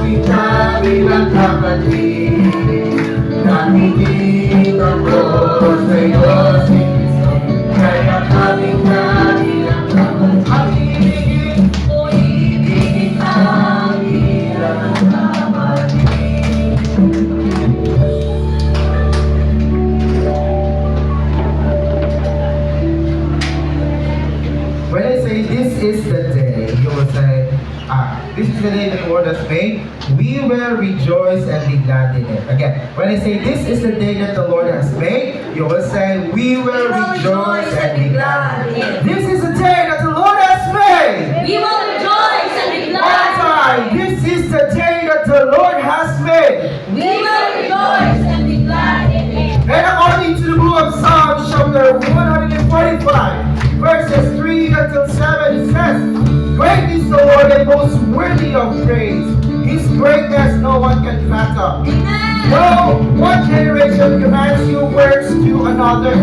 kita bilang kapatid. Nakikinig ako sa'yo, si Kristo, kaya kaming bilang kapatid. O ibigin kita bilang kapatid. When I say this is the day, you will say, this is the day that the Lord has made. We will rejoice and be glad in it. Again, when I say this is the day that the Lord has made, you will say, we will rejoice and be glad in it. This is the day that the Lord has made. We will rejoice and be One glad. time, this is the day that the Lord has made. We will rejoice and be glad in it. And according to the book of Psalms, chapter 145, verses 3 until 7, it says, great is the Lord and most worthy of praise. His greatness no one can fathom. Amen. No one generation commands your words to another.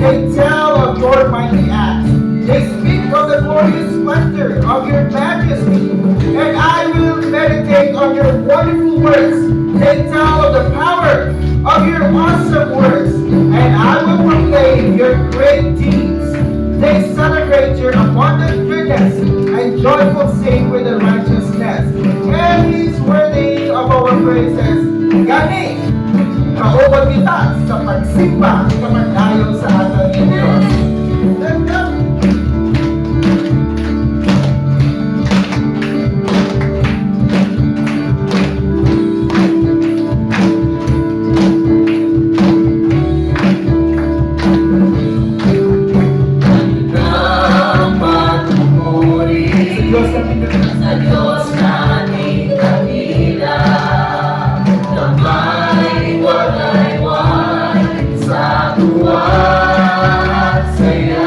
They tell of your mighty acts. They speak of the glorious splendor of your majesty. And I will meditate on your wonderful works. They tell of the power of your awesome works. And I will proclaim your great deeds. They celebrate your abundant goodness and joyful sing with the righteousness. And He is worthy of our praises. Gani, kaubag kita sa pagsimba sa pagdayo sa ating Diyos. Sa Diyos namin kanila, na may walay-walay sa tuwa at saya.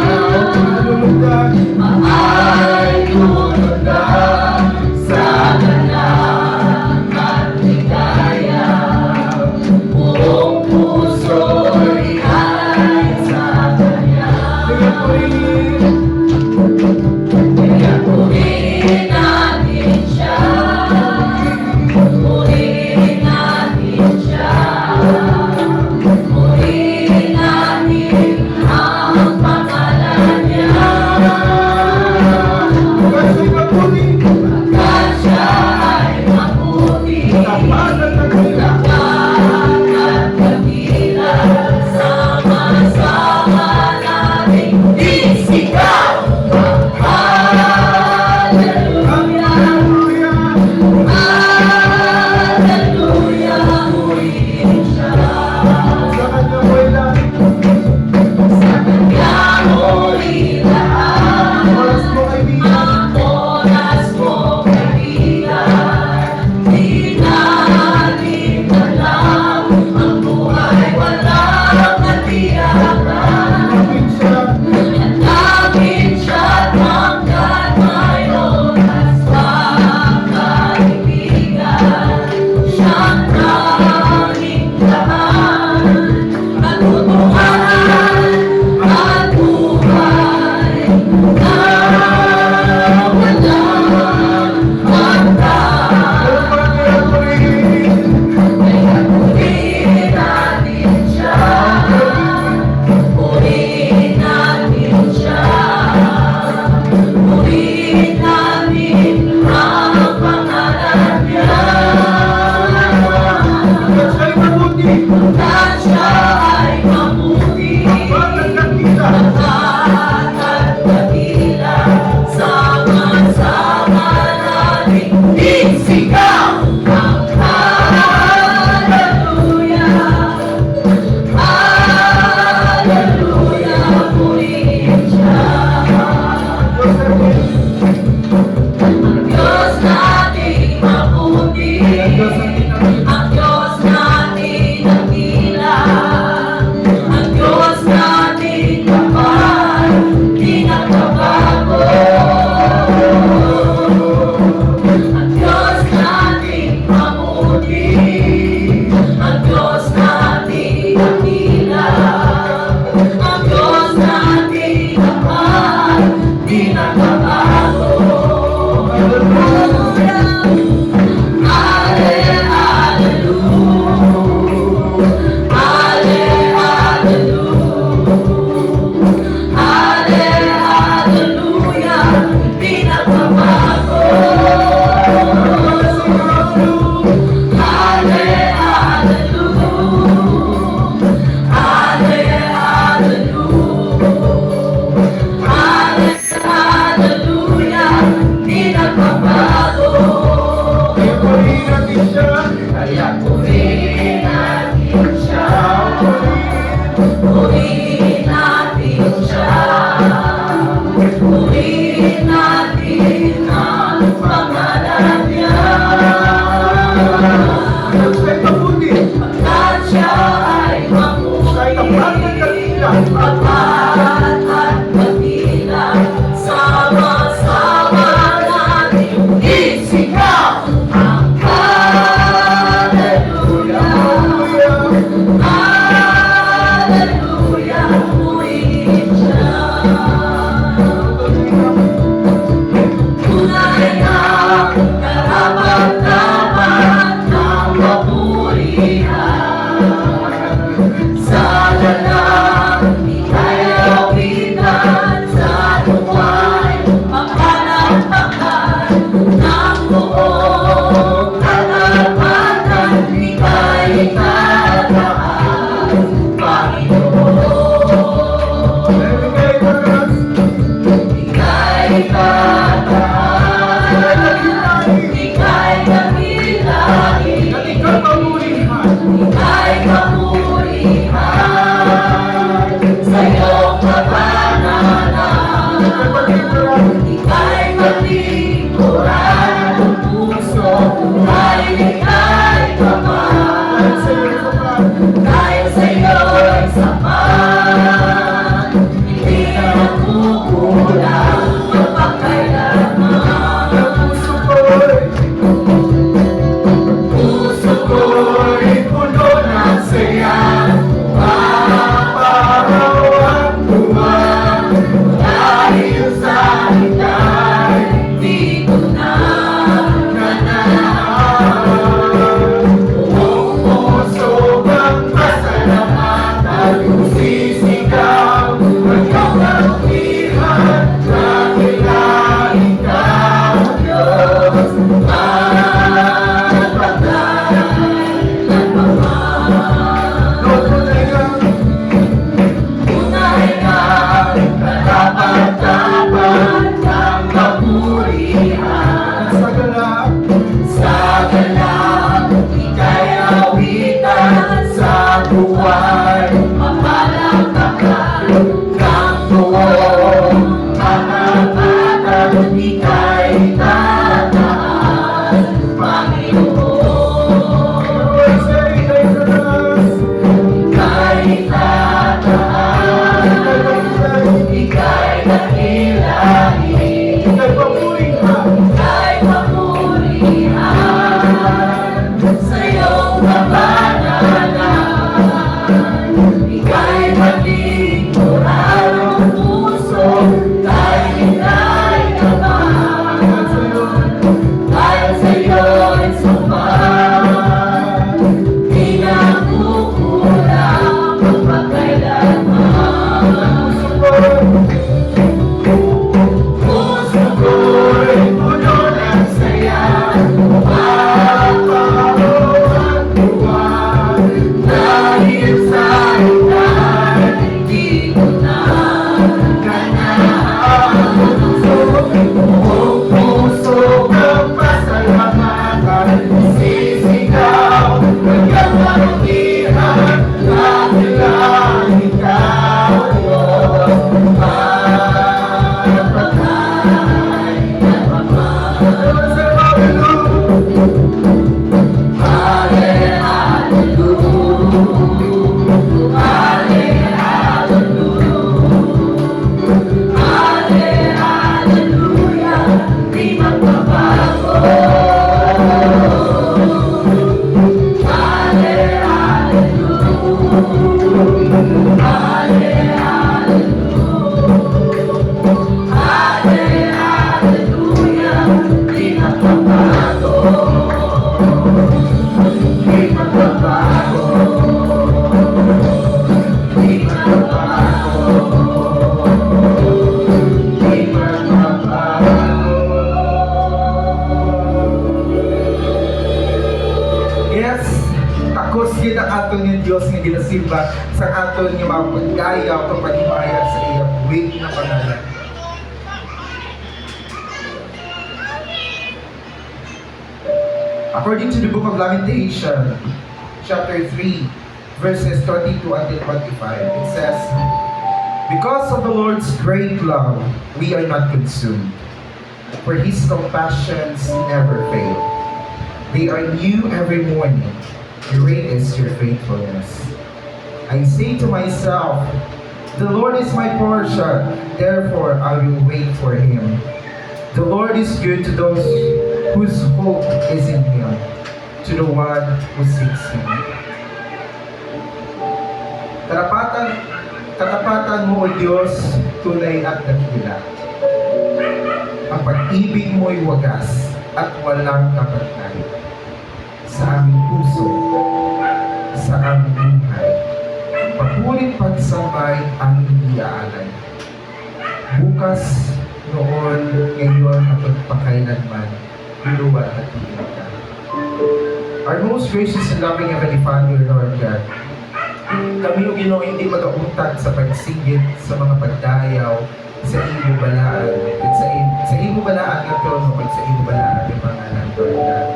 purihin natin siya. Kaya purihin natin siya. Purihin natin siya. Purihin natin ang pangalan niya. Siya'y mabuti. Pagkat siya ay Siya'y tapat mabuti. ng kanila. Tapat at dakila. Sama-sama natin isigaw ang Hallelujah. Hallelujah, purihin siya. Tunay na karapat-dapat ng mapurihan. Sa dalang ika'y awitan, sa tuwa'y mapanampakan ng buong katapatan. Ika'y tataas, Panginoon. Ibigay ko na. Ika'y tataas, ika'y dakilain, At ikaw mapurihan. ika'y kapurihan sa iyong kapanalan. Ika'y matlingkuran ng puso, dahil ika'y kapal. Dahil sa iyo'y sapat, hindi nagkukulang magpakailanman. Puso ko'y puno ng saya, mapaparawan tuwan, dahil sa ika'y di ko na buong puso kang pasalamatan, sisigaw ang iyong karumihan, dahil na ikaw ang Diyos. Tunay na karapat-dapat ng mapurihan. Sa galang ika'y awitan, sa buhay mapalakpakan ng buong katapatan. Ika'y tataas, Panginoon. Ika'y tataas, ika'y dakilain, ika'y mapurihan sa iyong kabanalan. Ika'y matlingkuran ng puso, dahil ika'y kapal. Dahil sa iyo'y sapat, di nagkukulang magpakailanman. Puso ko'y puno ng saya, mapaparawan tuwan, dahil sa ika'y di ko na buong puso kang pasalamatan, sisigaw ang iyong karumihan, dahil na ikaw ang Diyos. Mapagay at mapagay. Hallelujah, di magbabago. Hallelujah, di magbabago. Di magbabago. Di magbabago. Di magbabago. Yes, takos yun ang aton yung Diyos nga ginasimba sa aton yung mga pagdaya o paghimayat sa iyang wait na pangalan. According to the book of Lamentation, chapter 3, verses 22 until 25, it says, "Because of the Lord's great love, we are not consumed, for His compassions never fail. They are new every morning. Great is your faithfulness. I say to myself, the Lord is my portion, therefore I will wait for Him. The Lord is good to those whose hope is in Him, to the one who seeks Him." Katapatan mo, O Diyos, tunay at dakila. Ang pag-ibig mo'y wagas at walang kapantay. Sa aming puso, sa aming buhay, papulit pagsambay ang iniaalay. Bukas, noon, ngayon, at pagpakailanman, luluwat at iinta. Our most gracious and loving Heavenly Father, Lord God, kami o Ginoo hindi mag-auntad sa pagsigit sa mga pagdayaw sa imo balaan at sa imo balaan nga trono at sa imo balaan ng pangalan, Lord God.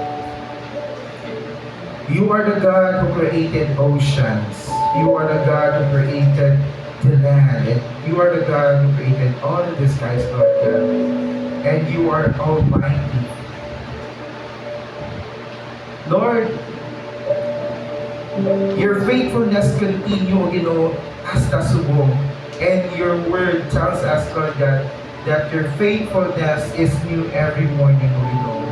You are the God who created oceans. You are the God who created the land. And you are the God who created all of the skies, Lord God. And you are almighty. Lord, your faithfulness continue, Ginoo, hasta subong. And your word tells us, Lord God, that your faithfulness is new every morning, O Ginoo.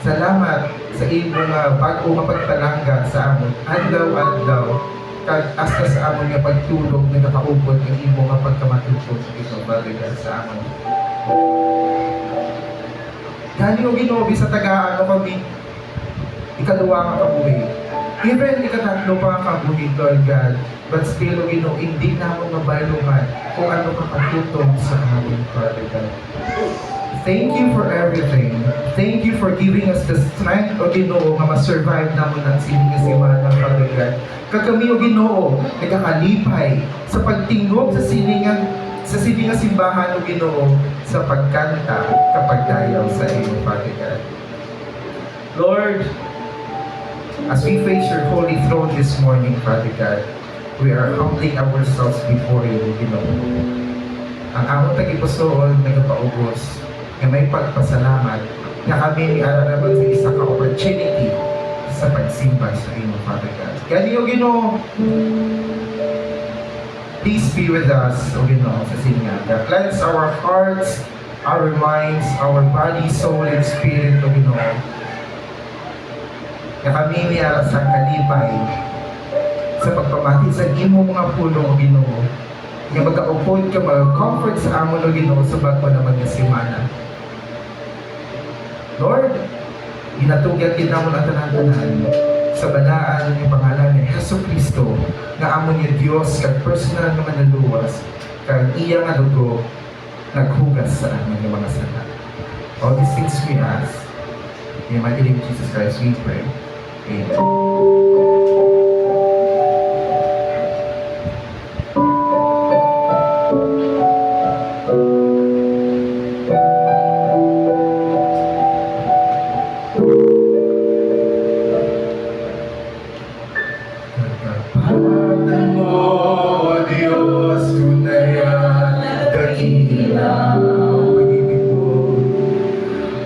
Salamat sa iyong mga bago mapagpalangga sa amon, adlaw-adlaw, kag hasta sa amon nga pagtulog na nakaupod ng imo nga pagkamatutog ito, Father God, sa amon. Gani o Ginoo, sa tagaan o kami, ikaduwa nga kabuhi. Even ikatatlo pa nga kabuhi, Lord God, but still, O Ginoo, hindi na mo mabayluhan kung ano ka patutong sa amin, Father God. Thank you for everything. Thank you for giving us the strength, O Ginoo, nga ma-survive naman ang sininga-simana, Father God. Kagami, O Ginoo, nagakalipay sa pagtingog sa sininga-simbahan, O Ginoo, sa pagkanta kapag dayaw sa iyo, Father God. Lord, as we face your holy throne this morning, Father God, we are humbling ourselves before you, Ginoo. Ang among tagipusoon nagapaubos nga may pagpasalamat na kami ni araraman sa isa ka opportunity sa pagsimba sa imo, Father God. Gani o Ginoo, please be with us, O Ginoo, sa sinyaga. Cleanse our hearts, our minds, our body, soul, and spirit, O Ginoo. Na kami niya sa kalipay sa pagpamati sa imo mga pulong, O Ginoo. Nga mag-aupod ka, mag-comfort sa amon, O Ginoo, sa bago naman nga simana. Lord, ginatugyan din namon ang tanan-tanan sa banaan ng pangalan ni Hesus Kristo nga amon ni Dios kag personal nga manaluwas kag iya nga dugo naghugas sa amon mga sala. All these things we ask in the mighty name of Jesus Christ we pray. Amen.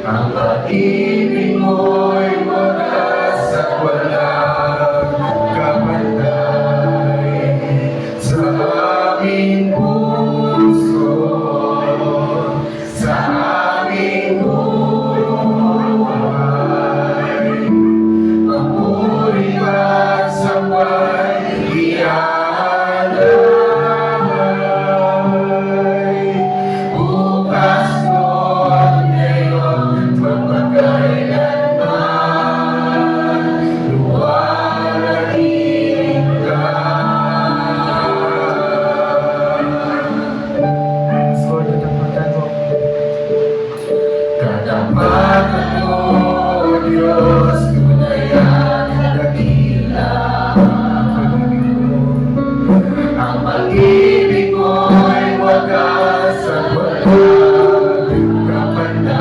Ang pag-ibig mo'y wagas at walang kapantay sa aming puso, sa aming buhay. Papuri at sambay, iaalay. Bukas noon, ngayon, magpagkailanman, luwalhatian ka. Lord, katapatan mo. Katapatan mo, O Diyos, tunay at dakila. Ang pag-ibig mo'y wagas at walang kapantay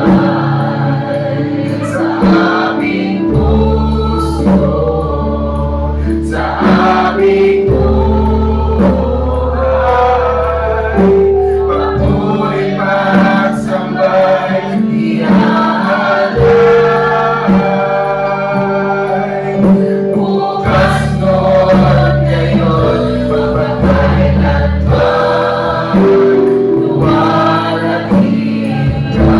aming puso, sa aming buhay. Patuloy pagsambay, iaalay. Bukas noon, ngayon, magpapailan pa, dumarating ka.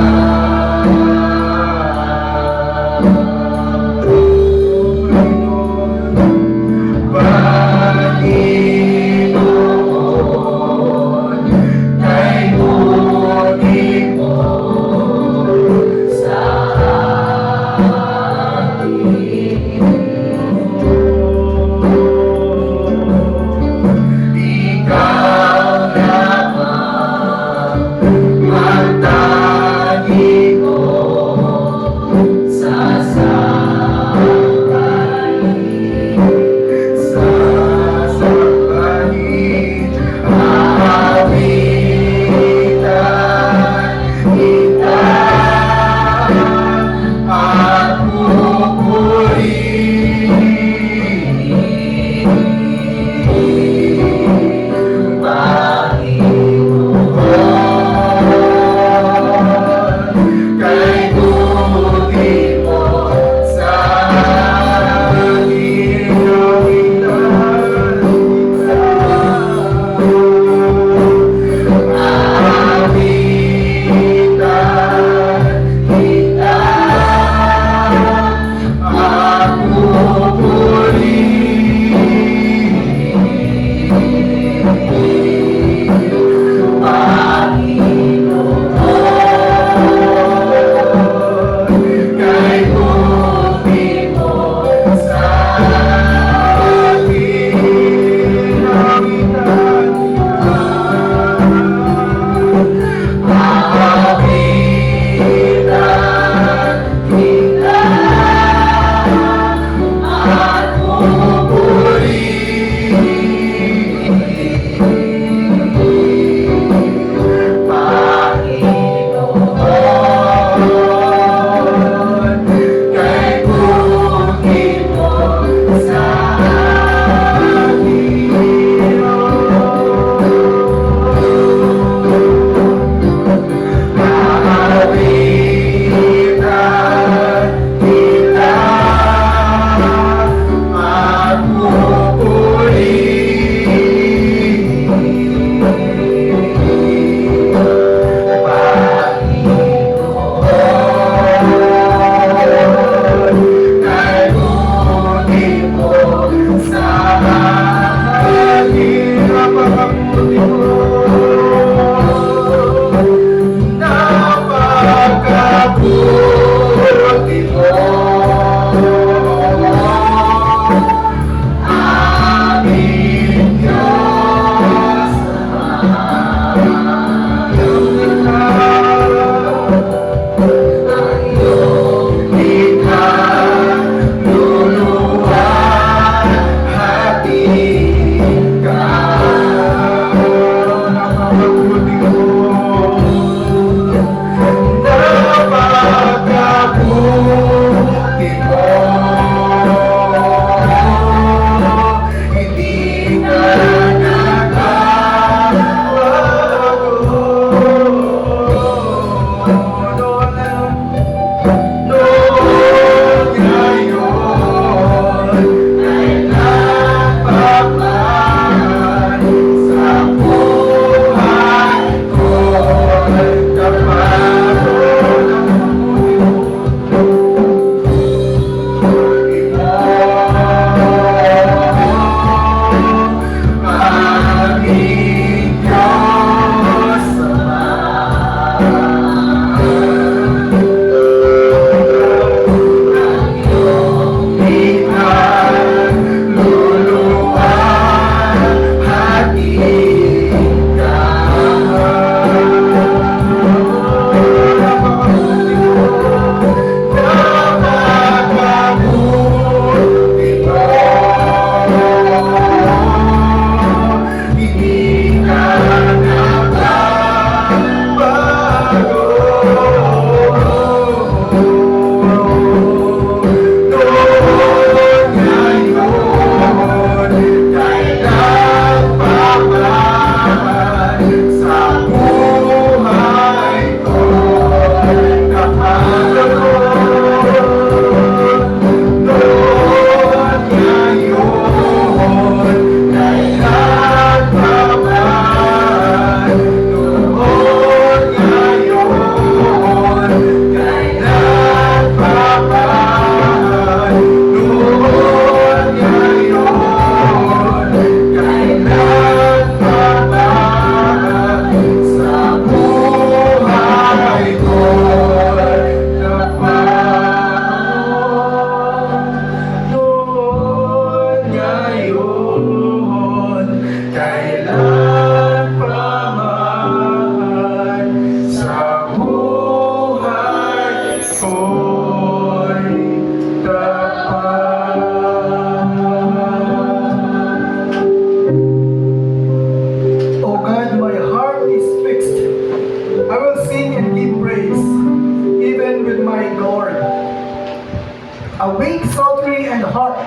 Awake, psaltery and harp.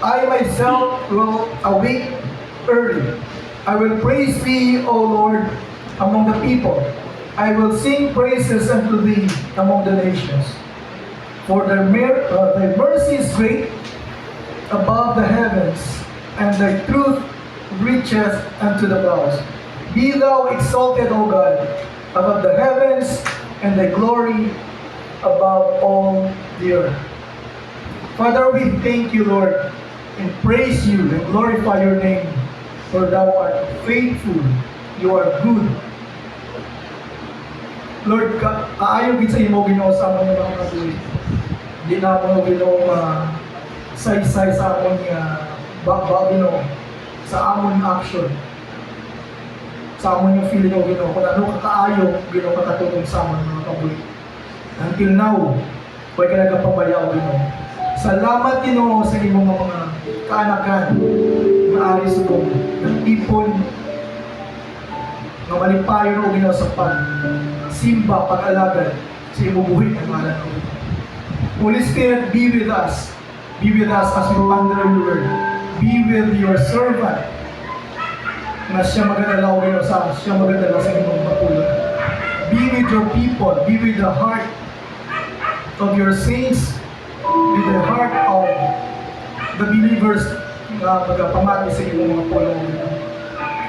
I myself will awake early. I will praise thee, O Lord, among the people. I will sing praises unto thee among the nations. For thy mercy is great above the heavens, and thy truth reacheth unto the clouds. Be thou exalted, O God, above the heavens, and thy glory above all the earth. Father, we thank you, Lord, and praise you and glorify your name, for thou art faithful, you are good. Lord, kaayo gid sa imo Ginoo sa among mga kabuhi. Di na mo Ginoo saysay sa amon nga Ginoo, sa amon action, sa amon yung feeling o Ginoo, kung ano kaayo Ginoo kakatulong sa amon mga kabuhi. Until now, huwag ka nagpapabaya o Ginoo. Salamat Ginoo sa imong mga kaanakan na ari sa kong nag-ipon nga malipayon o Ginoo sa simba, pag-alagad sa imong buhay ng ngalan o Ginoo. Holy Spirit, be with us. Be with us as we ponder your word. Be with your servant na siya magadala o Ginoo siya magadala sa imong matulog. Be with your people. Be with the heart of your saints, with the heart of the believers na magpamati sa imong mga pulong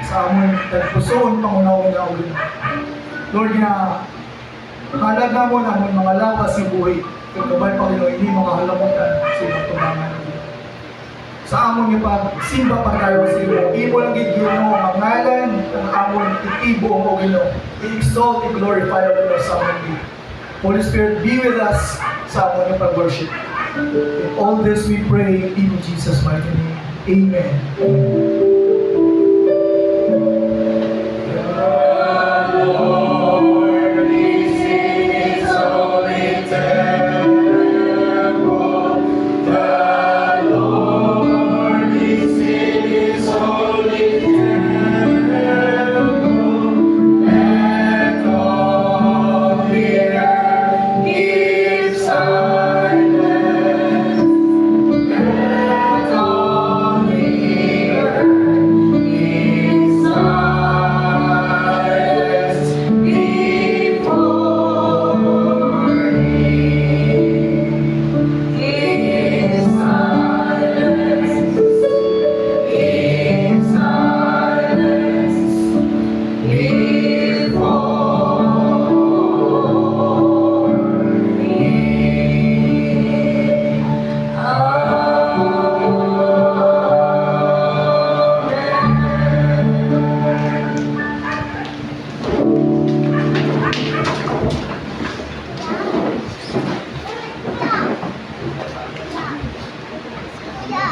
sa amon tagpusoon pangunawin na ulit. Lord, nga halad na mo na mga lawas sa buhay kung kabay Panginoon hindi makahalamutan sa imong tumangan. Sa amon yung simba pagkayo sa iyo, imo lang gid Ginoo ang ngalan ang amon itibo o Ginoo, i-exalt, i-glorify o Ginoo sa amon. Holy Spirit, be with us sa amon yung pag-worship. In all this we pray in Jesus' mighty name. Amen.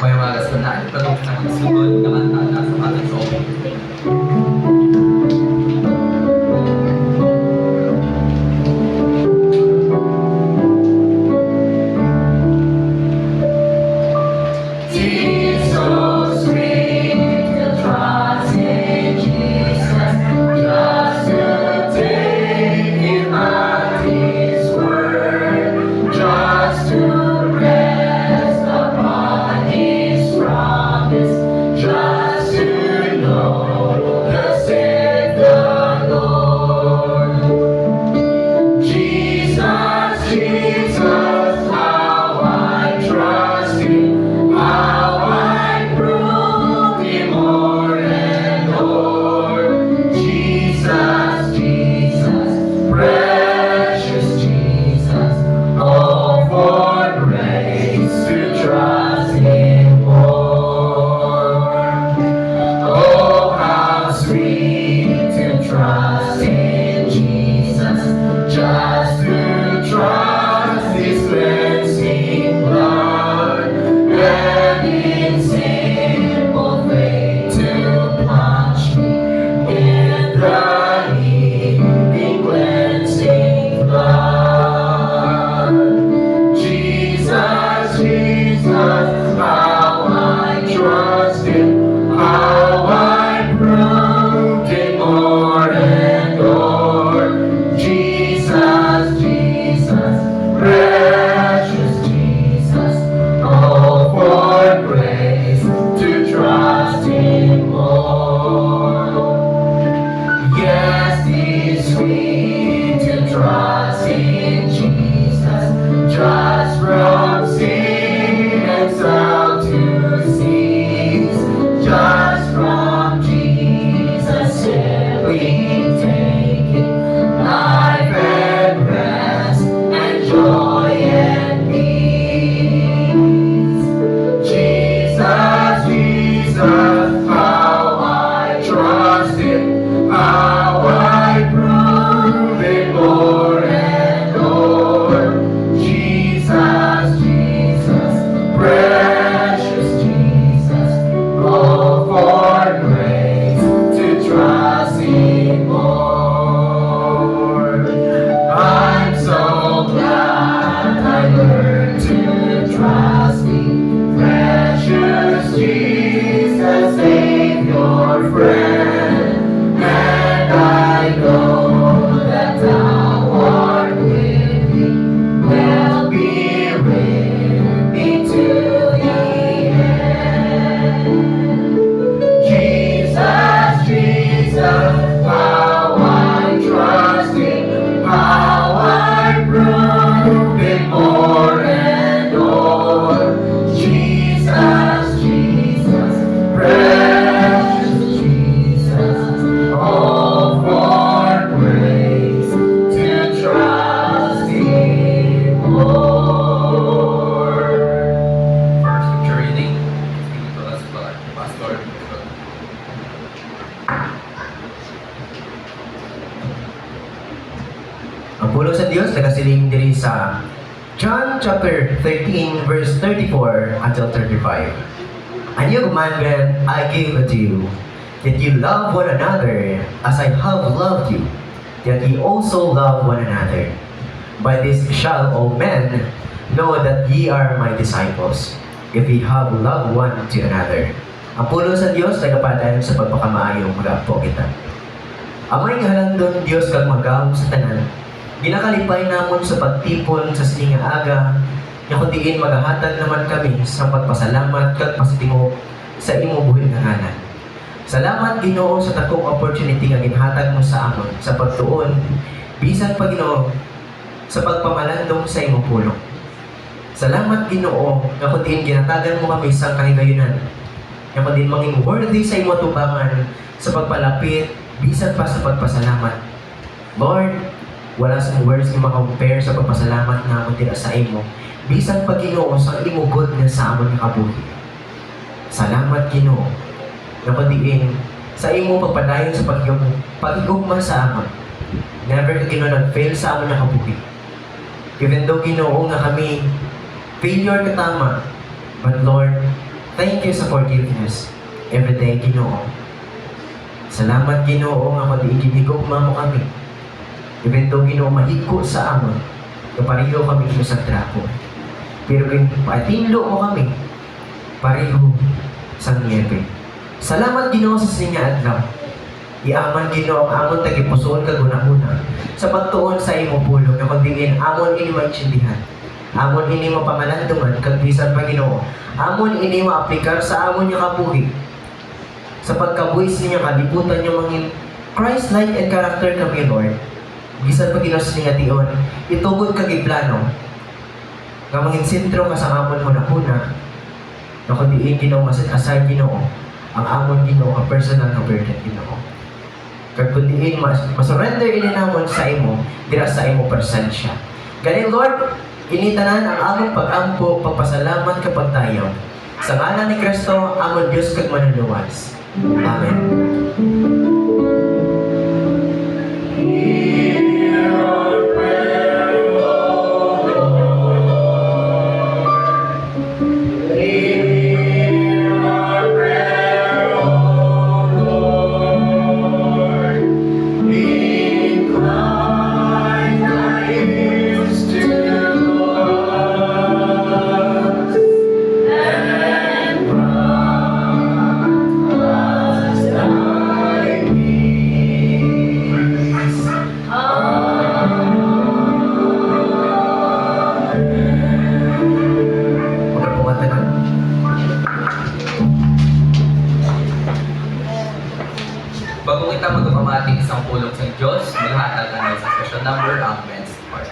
May waras na itanong na magsunod na kanta sa ating loob. Just to know sa John chapter 13 verse 34 until 35. A new commandment I give unto you, that you love one another as I have loved you, that ye also love one another. By this shall all men know that ye are my disciples, if ye have love one to another. Ang pulo sa Diyos, nagapadayon sa pagpakamaayong mag-apo kita. Amay halandon Diyos kag magawom sa tanan. Ginakalipay namon sa pagtipon sa sininga aga, nga kundiin maghahatag naman kami sa pagpasalamat kag pasitingo sa imo buhi nga ngalan. Salamat Ginoo sa takong opportunity nga ginhatag mo sa amon sa pagtuon, bisan pa Ginoo sa pagpamalandong sa imong pulong. Salamat Ginoo nga kundiin ginatagan mo kami sa kahigayunan, nga kundiin manging worthy sa imo tubangan sa pagpalapit bisan pa sa pagpasalamat. Lord, wala sa words nga makampare sa pagpasalamat nga amon dira sa imo, bisan pa Ginoo sa imo good nga sa amon nga kabuhi. Salamat Ginoo nga kundiin sa imo pagpadayon sa pagigugma sa amon. Never ka Ginoo nag-fail sa amon nga kabuhi. Even though Ginoo nga kami failure katama, but Lord, thank you sa forgiveness every day Ginoo. Salamat Ginoo nga kundiin ginigugma mo kami. Even though Ginoo mahigko sa amon, pareho kami ino sa trapo. Pero patinlo mo kami, pareho sa niebe. Salamat Ginoo sa sininga adlaw. Iaman Ginoo ang amon tagipusoon kag una-una sa pagtuon sa imo pulong nga kundiin amon ini maintindihan. Amon ini mapamalanduman kag bisan pa Ginoo. Amon ini maaplikar sa amon nga kabuhi. Sa pagkabuhis niya kalibutan niya mangin Christ-like and character kami Lord. Bisan pa Ginoo sa tion, itugod kag iplano nga mangin sentro ka sa amon mo na una. Na kundiin Ginoo aside Ginoo ang amon Ginoo ang personal na burden Ginoo. Kag kundiin masurrender ini namon sa imo dira sa imo presensya. Ganin Lord, initanan ang among pag-ampo, pagpasalamat kapag tayo. Sa ngalan ni Kristo, amon Diyos kag manuluwas. Amen. Bago kita magpamating isang pulong sa Diyos, maghatag na sa special number ang men's part.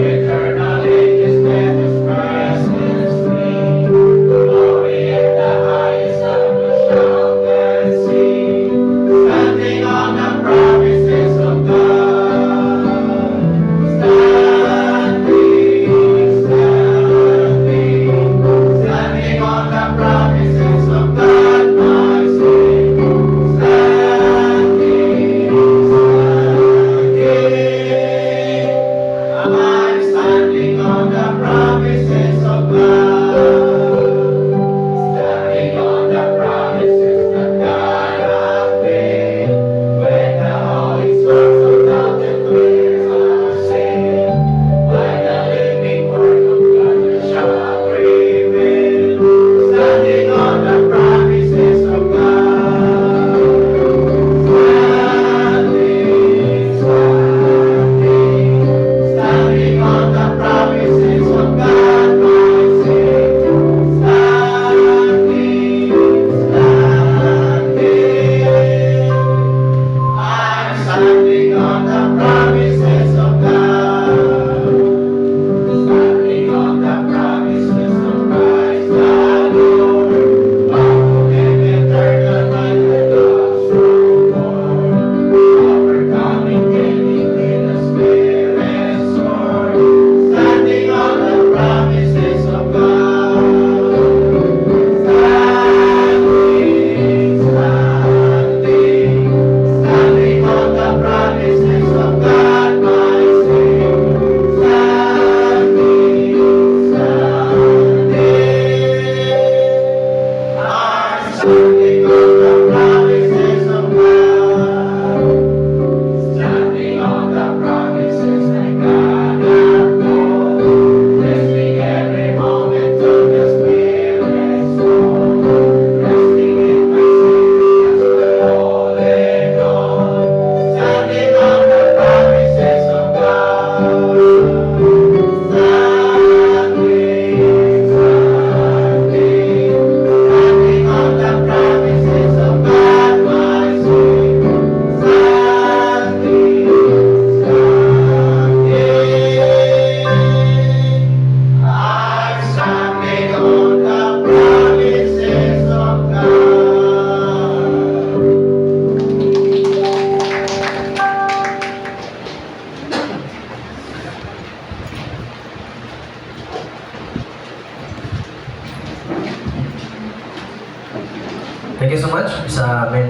Eternal ages, manifest in His name. Glory in the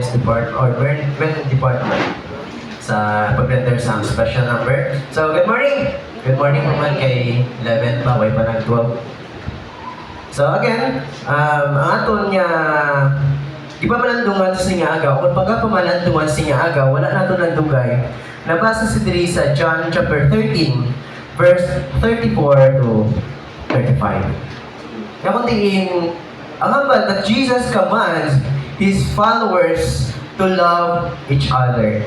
Men's Department or Men's Department sa pag-render sa special number. So, good morning! Good morning naman kay 11 pa, way pa nag 12. So again, ang aton nga di pa malandungan sa nga agaw, kung pagka pamalandungan sa nga agaw, wala nato nandugay. Nabasa si diri sa John chapter 13, verse 34 to 35. Nakuntiin, ang hambal that Jesus commands His followers to love each other.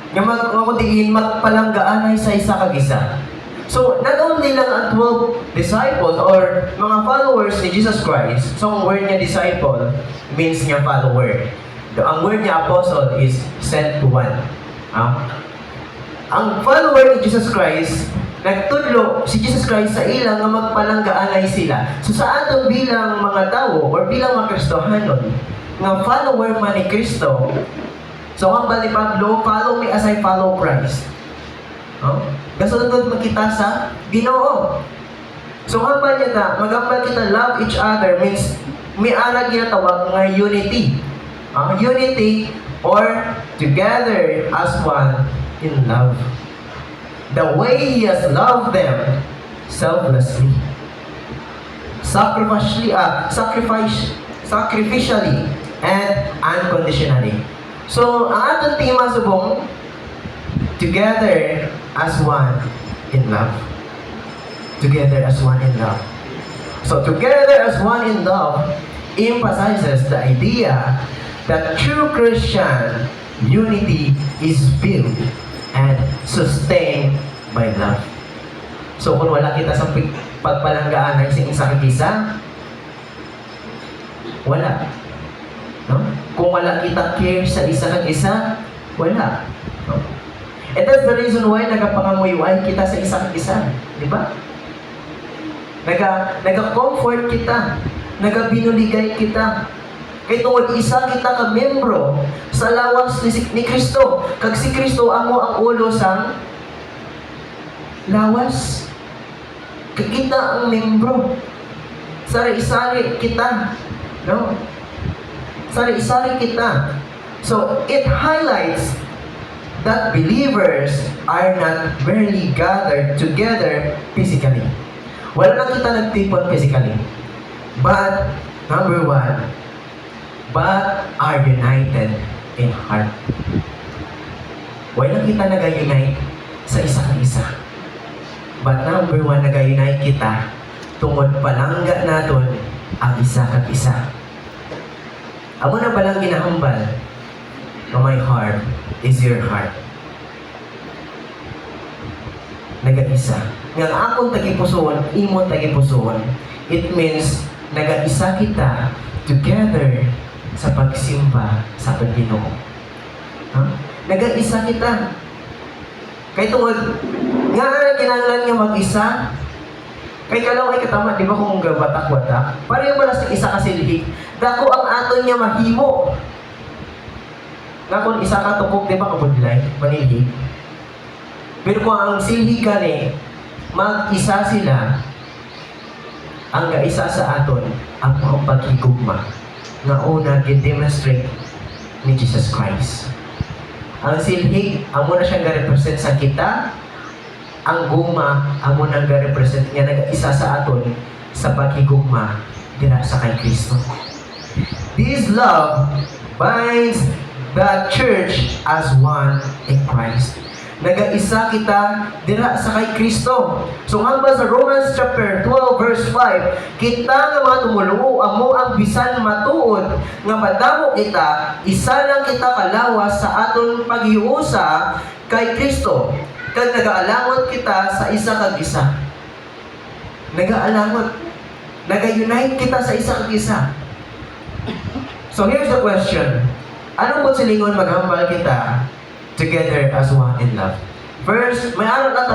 Nga makuntiin, magpalanggaan ay sa isa kag isa. So, not only lang ang 12 disciples or mga followers ni Jesus Christ, so ang word niya disciple means niya follower. Ang word niya apostle is sent to one. Ang follower ni Jesus Christ, nagtudlo si Jesus Christ sa ilang nga magpalanggaanay sila. So sa aton bilang mga tao or bilang mga Kristohanon, nga follower man ni Kristo, so ang bali Pablo, follow me as I follow Christ. Kasunod magkita sa Ginoo. So hambal niya na, magambal kita love each other means may ara ginatawag nga unity. Unity or together as one in love. The way He has loved them selflessly, sacrificially, and unconditionally. So ang atong tema subong, together as one in love. Together as one in love. So, together as one in love emphasizes the idea that true Christian unity is built and sustained by love. So, kung wala kita sa pagpalanggaan ng isa kag isa, wala. No? Kung wala kita care sa isa kag isa, wala. No? And that's the reason why nagapangamuyway kita sa isang isa. Di ba? Naga-comfort kita. Nagabinuligay kita. Kaya tungod isa kita ka membro sa lawas ni Kristo. Kag si Kristo amo ang ulo sa lawas. Kag kita ang membro. Sari-sari kita. No? Sari-sari kita. So, it highlights that believers are not merely gathered together physically. Wala na kita nagtipon physically. But, number one, but are united in heart. Wala kita nag-unite sa isa ka isa. But number one, nag-unite kita tungod palangga naton ang isa kag isa. Amo na palang ginahambal na my heart is your heart. Nag-isa. Nga akong tagipusoon, imong tagipusoon. It means, nag-isa kita together sa pagsimba sa Panginoon. Nag-isa kita. Kaya tungod, nga kinahanglan nga mag-isa, kay kalaw ay katama, di ba kung gabatak-watak? Pareho ba sa isa kasilhig? Dako ang aton niya mahimo. Na kung isa ka tukog, di ba kabudlay? Manilhig. Pero kung ang silhig gani, mag-isa sila, ang gaisa sa aton, ang mga paghigugma na una gi-demonstrate ni Jesus Christ. Ang silhig, amo na siyang ga-represent sa kita, ang guma, amo nang ga-represent niya nag-isa sa aton sa paghigugma dira sa kay Kristo. This love binds the church as one in Christ. Nag-isa kita dira sa kay Kristo. So hanggang sa Romans chapter 12 verse 5, kita nga mga tumuluo amo ang bisan matuod nga madamo kita, isa lang kita kalawas sa aton paghiusa kay Kristo. Kag nag-aalangot kita sa isa kag isa. Nag-aalangot. Nag-unite kita sa isa kag isa. So here's the question. Anong po silingon maghambal kita together as one in love? First, may araw na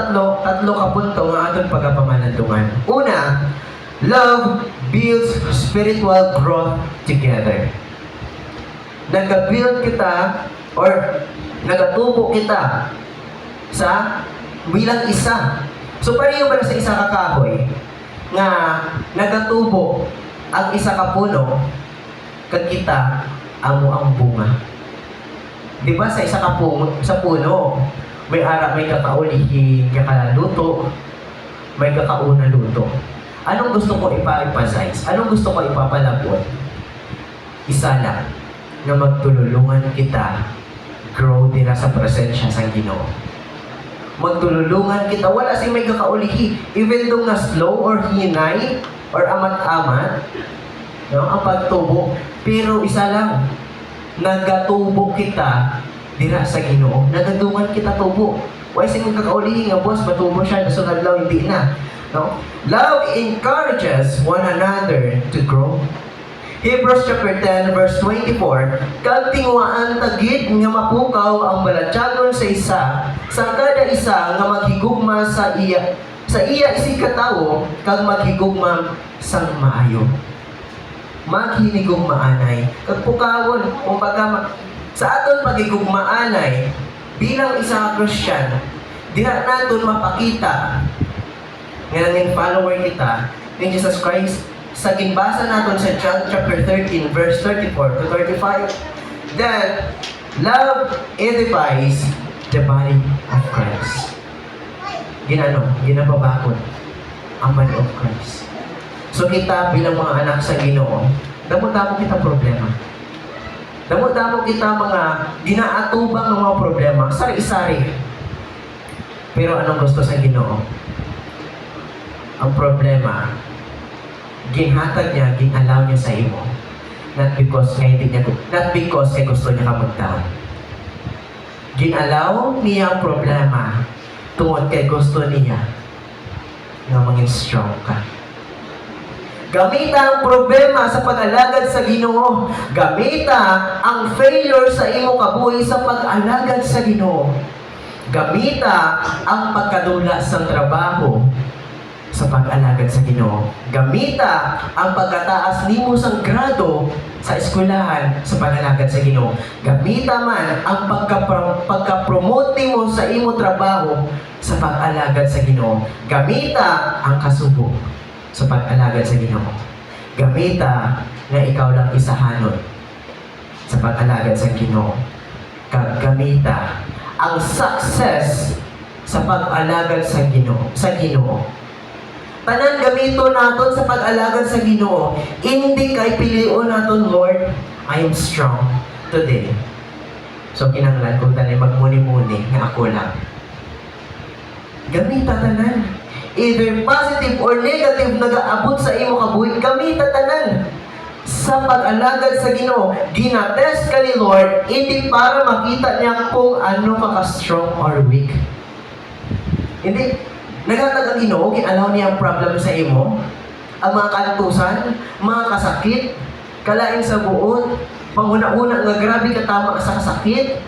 tatlo ka punto nga atong pagkapamanandungan. Una, love builds spiritual growth together. Nag-build kita or nagatubo kita sa bilang isa. So pareho ba sa isa ka kahoy nga nagatubo ang isa ka puno kag kita amo ang bunga. Di ba sa isa ka sa puno, may kakaulihin, kakaluto, may kakauna luto. Anong gusto ko ipa-emphasize? Anong gusto ko ipapalabot? Isa lang, na magtululungan kita grow dira sa presensya sa Ginoo. Magtululungan kita, wala sing may kakaulihi. Even though na slow or hinay or amat-amat, no, ang pagtubo. Pero isa lang, nagatubo kita dira sa Ginoo. Nagadungan kita tubo. Why sing kakaulihi nga boss, matubo siya, nasunod lang, hindi na. No? Love encourages one another to grow. Hebrews chapter 10 verse 24, kag tingwaan tagid nga mapukaw ang balatyagon sa isa, sa kada isa nga maghigugma sa iya isig katawo, kag maghigugma sang maayo. Maghinigugmaanay, kag pukawon, kumbaga sa aton pagigugmaanay bilang isa ka Christian, diha naton mapakita nga nanging follower kita ni Jesus Christ. Sa ginbasa natin sa John chapter 13 verse 34 to 35, that love edifies the body of Christ. Ginababakod ang body of Christ. So kita bilang mga anak sa Ginoo, damo-damo kita problema. Damo-damo kita mga ginaatubang ng mga problema, sari-sari. Pero anong gusto sa Ginoo? Ang problema, ginhatag niya, ginalaw niya sa imo. Not because kay gusto niya ka magtaon. Ginalaw niya ang problema tungod kay gusto niya na maging strong ka. Gamita ang problema sa pag-alagad sa Ginoo. Gamita ang failure sa imo kabuhi sa pag-alagad sa Ginoo. Gamita ang pagkadula sa trabaho sa pag-alagad sa Ginoo. Gamita ang pagkataas nimo sang grado sa eskwelahan sa pag-alagad sa Ginoo. Gamita man ang pagka-promote nimo sa imo trabaho sa pag-alagad sa Ginoo. Gamita ang kasubo sa pag-alagad sa Ginoo. Gamita nga ikaw lang isahanon sa pag-alagad sa Ginoo. Gamita ang success sa pag-alagad sa Ginoo. Tanan gamito naton sa pag-alagad sa Ginoo. Hindi kay pilion naton, Lord, I am strong today. So kinahanglan ko tanay magmuni-muni nga ako lang. Gamita tanan. Either positive or negative nagaabot sa imo kabuhi, gamita tanan sa pag-alagad sa Ginoo. Ginatest ka ni Lord, hindi para makita niya kung ano ka strong or weak. Hindi. Nagatag ang Ginoo, ginalaw niya ang problem sa imo, ang mga kalutusan, mga kasakit, kalain sa buot, panguna-una nga grabe katama sa kasakit,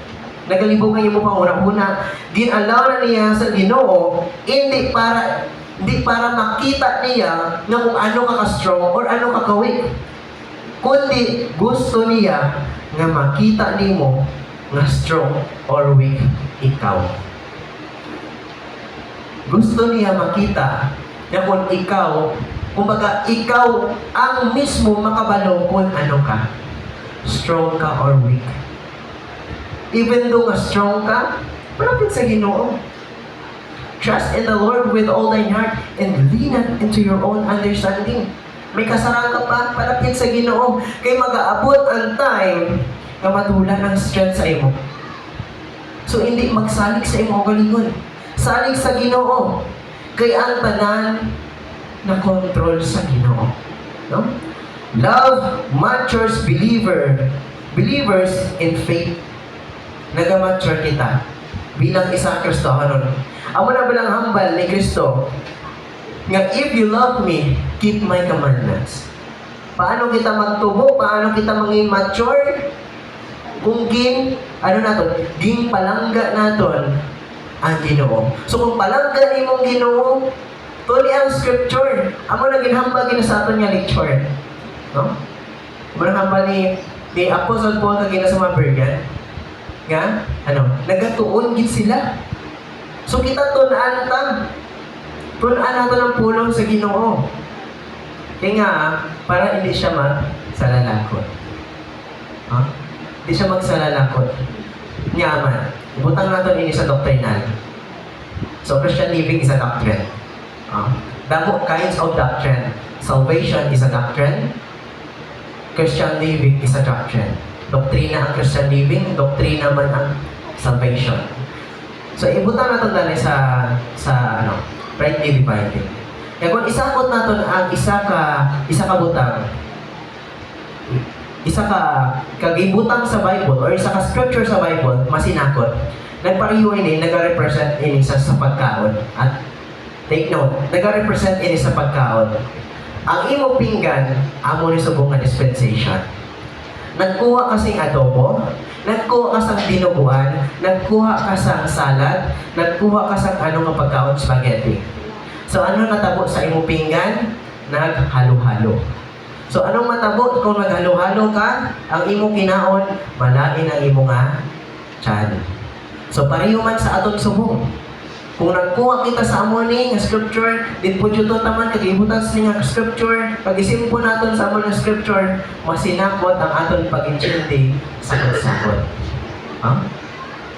nagalibog nga mo panguna-una. Ginalaw na niya sa Ginoo, hindi para makita niya na kung ano ka strong or ano ka weak, kundi gusto niya nga makita nimo nga strong or weak ikaw. Gusto niya makita na kung ikaw, kumbaga ikaw ang mismo makabalo kung ano ka, strong ka or weak. Even though strong ka, malapit sa Ginoo. Trust in the Lord with all thine heart and lean not into your own understanding. May kasarang ka pa, palapit sa Ginoo. Kay mag-aabot ang time na matulan ang strength sa imo. So hindi magsalig sa imo galingon. Salig sa Ginoo. Kay ang tanan na control sa Ginoo. No? Love matures believers in faith. Nagamature kita bilang isang Kristohanon. Amo na bilang hambal ni Kristo nga if you love me, keep my commandments. Paano kita magtubo? Paano kita maging mature? Kung ging palangga naton ang Ginoo. So kung palangga nimong Ginoo, tuli ang scripture. Amo na ginhambal sa aton nga lecture. No? Amo na hambal ni Apostle Paul kagina sa mga Bergan. Nga, nagatuon gid sila. So kita tunan nato ng pulong sa Ginoo. Kaya nga, para hindi siya sa lalakot. Huh? di siya magsalalakot. Nyaman. Butang natin ini sa doctrinal. So, Christian living is a doctrine. Damo kinds of doctrine. Salvation is a doctrine. Christian living is a doctrine. Doktrina ang Christian living, doktrina man ang salvation. So, ibutan natin dali sa rightly dividing. Kaya kung isakot natin ang isa ka butang, isa ka kagibutang sa Bible or isa ka scripture sa Bible, masinakot. Nagpariho ini, nag-represent ini sa pagkaon. At take note, nag-represent ini sa pagkaon. Ang imo pinggan, amo ni subong nga dispensation. Nagkuha kasing adobo, nagkuha ka sang dinuguan, nagkuha ka sang salad, nagkuha ka sang ano nga pagkaon, spaghetti. So ano natabo sa imo pinggan? Naghalo-halo. So anong matabo kung naghalo-halo ka? Ang imo kinaon, malain ang imo nga tiyan. So pareho man sa aton subong. Kung nagkuha kita sa amo ni nga scripture, din po dito naman kagibutan sa nga scripture, pag-isip po natin sa amo ng scripture, masinakot ang aton pag-intindi sa sakot.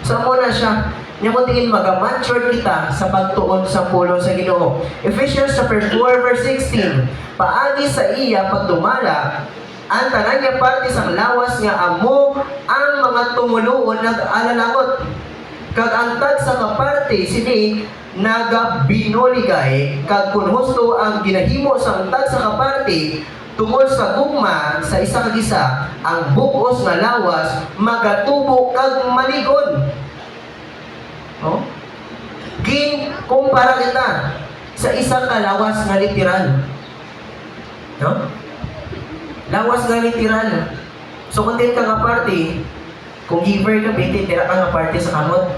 So amo na siya, niya kung tingin mag-mature kita sa pagtuon sa pulong sa Ginoo. Ephesians chapter 4 verse 16, paagi sa iya pagdumala, ang tanan niya parte sa lawas nga amo ang mga tumuluon nag-alalangot. Kag antad sa kaparte sini nagabinoligay kag kun husto ang ginahimo sa antad sa kaparte tungod sa gugma sa isa kag isa ang bukos nga lawas magatubo kag maligon. Gin kumpara kita sa isa ka lawas nga literal. Lawas nga literal. So kung din ka kaparte, kung giver ka, binti, tira ka nga parte sa kamot.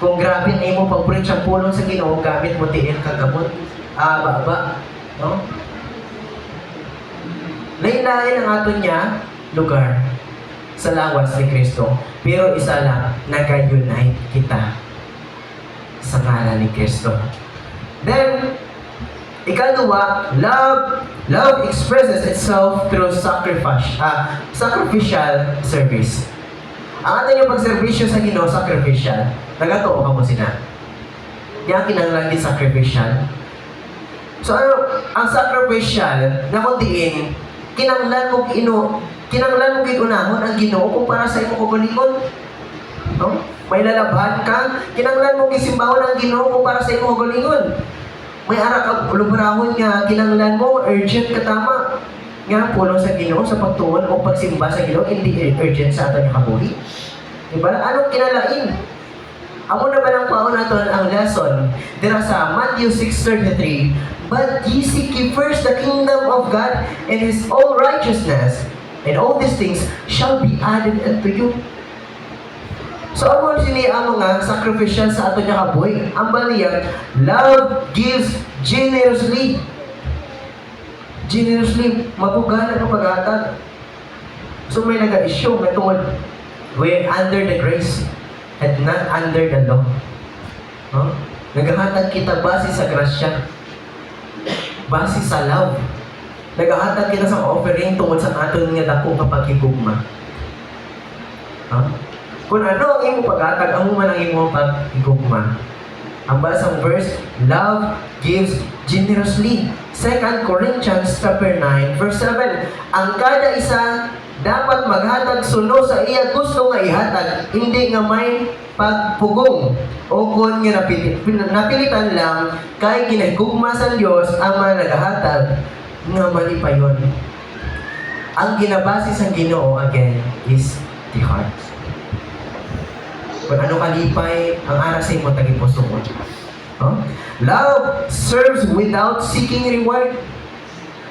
Kung grabe na mo pag-preach ang pulong sa Ginoo, gamit mo tiil ka kamot. No? Lain-lain ang aton niya lugar sa lawas ni Kristo. Pero isa lang, nag-unite kita sa ngalan ni Kristo. Then, ikalawa, love expresses itself through sacrificial service. Ang atin yung pagservisyo sa Ginoo, sacrificial. Nagatuo ka mo sila. Yan kinanglan din sacrificial. So, ang sacrificial, na kundiin, kinanglan mo giunahon ang Ginoo kung para sa imo kagalingon. May lalabhan ka, kinanglan mo gisimbahon ang Ginoo kung para sa imo kagalingon. May ara ka lubrahon nga, kinanglan mo, urgent ka tama. Nga pulong sa Ginoo sa pagtuon o pagsimba sa Ginoo, hindi urgent sa aton kabuhi. Diba? Anong kinalain? Amo na ba lang paon naton ang lesson dira sa Matthew 6:33, but ye seek ye first the kingdom of God and His all righteousness, and all these things shall be added unto you. So amo sini amo nga sacrificial sa aton nga kabuhi. Ang baliyan, love gives generously. Generously, mabugana ng pag-atag. So may nag-issue na tungod, we're under the grace and not under the law. Naghahatag kita base sa grasya, base sa love. Naghahatag kita sa offering tungod sa aton nga dako nga paghigugma. Kung ano ang imong pag-atag, amo man ang imong paghigugma. Ang basang verse, love gives generously. 2 Corinthians chapter 9 verse 7. Ang kada isa dapat maghatag suno sa iya gusto nga ihatag, hindi nga may pagpugong. O kung nga napilitan lang, kay ginagugma sa Diyos ang mga naghahatag, nga mali pa yun. Ang ginabase sa Ginoo again is the heart. Kung ano kalipay, ang aras ay mo tagipusunod. Love serves without seeking reward.